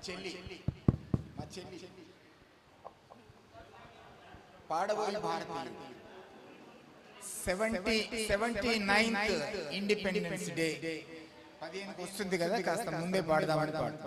చెల్లి మా చెల్లి పాడబోయే భారతీయ 79th ఇండిపెండెన్స్ డే 15కి వస్తుంది కదా, కాస్త ముందే పాడదామని పాడు.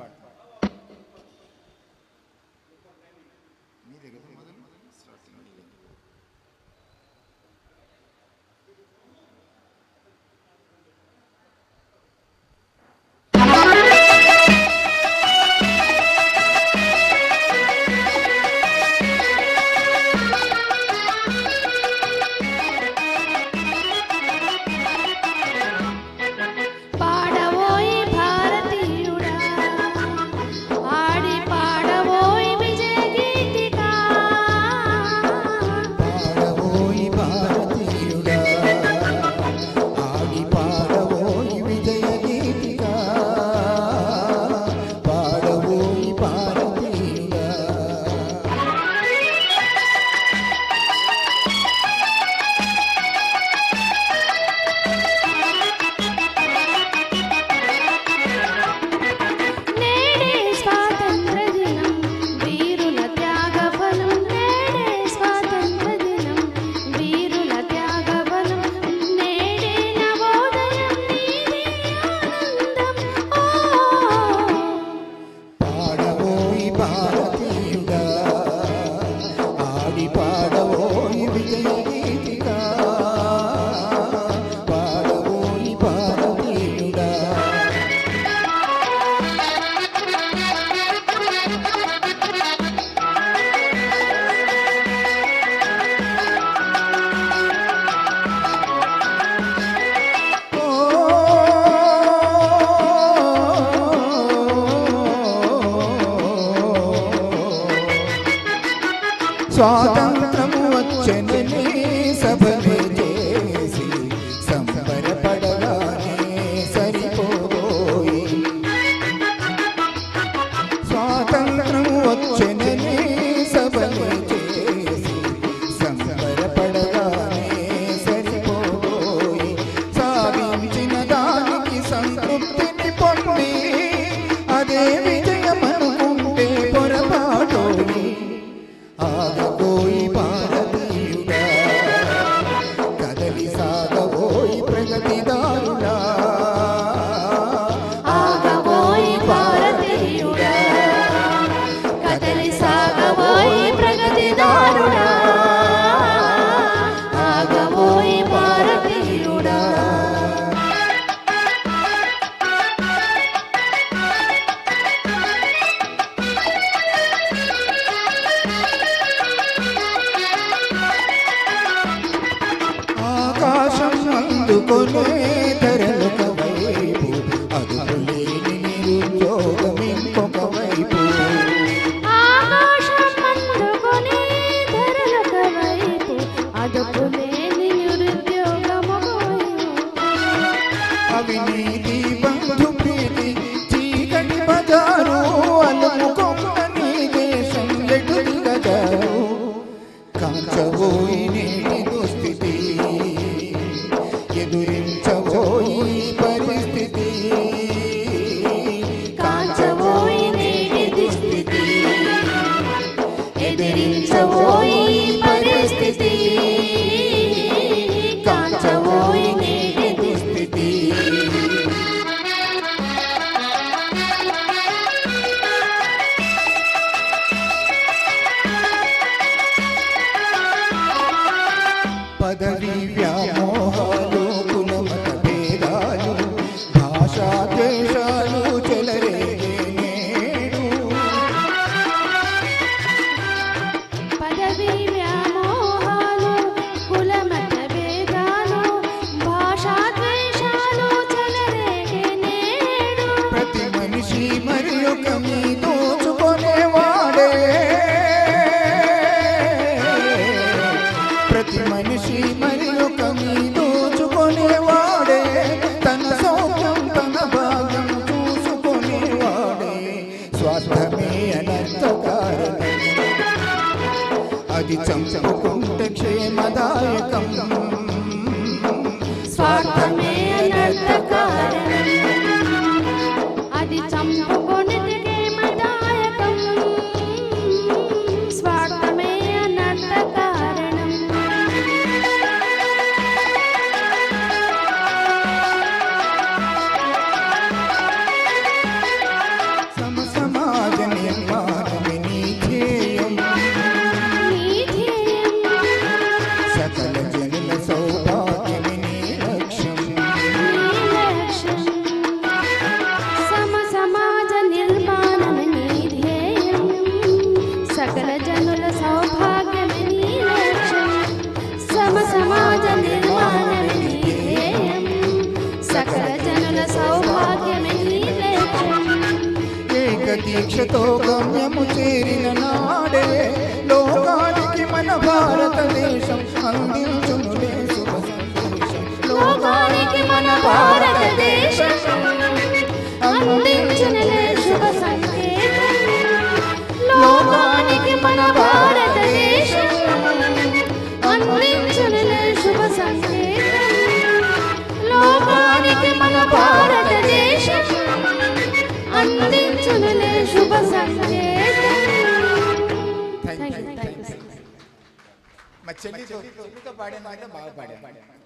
స్వాతంత్రము వచ్చెనని సభలే చేసి సంబరపడగానే సరిపోయి, స్వాతంత్రము వచ్చెనని సభలే చేసి సంబరపడగానే సరిపోయి, సాధించిన దానికి సంతృప్తిని పొంది అదే విజయమనుకుంటే పొరపాటోయి. ఆగబోయి భారతీయుడా, కదలి సాగబోయి ప్రగతిదారుడా, ఆగబోయి భారతీయుడా, కదలి సాగబోయి ప్రగతిదారుడా, ఆగబోయి భారతీయుడా. ఆకాశం అందుకొనే ధరలొక వైపు, అదుపులేని నిరుద్యోగం ఇంకొక వైపు. ఆకాశం అందుకొనే ధరలొక వైపు, అదుపులేని నిరుద్యోగం ఒక వైపు. అవినీతి బంధు ప్రీతి చీకటి బజారు, అలుముకొన్న నీ దేశం ఎటు దిగజారు. కాంచబోయి నేటి దుస్థితి, ఎదురించబోయి పరిస్థితి, కాంచబోయి నేటి దుస్థితి, ఎదిరించబోయి పరిస్థితి, కాంచబోయి నేటి దుస్థితి. పదవి వ్యామోహాలు, కులమత భేదాలు, భాషా ద్వేషాలు చెలరేగే నేడు. పదవి వ్యామోహాలు, కులమత భేదాలు, భాషా ద్వేషాలు చెలరేగే నేడు. ప్రతి మనిషి మరి ఒక మీ దోచుకొనేవాడే, ప్రతి మనిషి మరి ఒక మీ దోచుకొనేవాడే, తన సౌఖ్యం తన భాగ్యం చూసుకొనేవాడే. స్వార్థమే అనంత కారణం, అది చంపుకుంటే క్షేమదాయకం. స్వార్థమే అనర్థ కారణం, అది చంపుకొనిటికే మదాయకం. దీక్షతో గమ్యము చేరిన నాడే లోకానికి మన భారతదేశం అందించునులే శుభ సందేశం. లోకానికి మన భారతదేశం అందించునులే శుభ సంకేతం. లోకానికి మన భారతదేశం అందించునులే శుభ సంకేతం. లోకానికి మన భారతదేశం అందించునులే శుభ సంకేతం. మా చెల్లితో పాడిన బాగా పాడాను.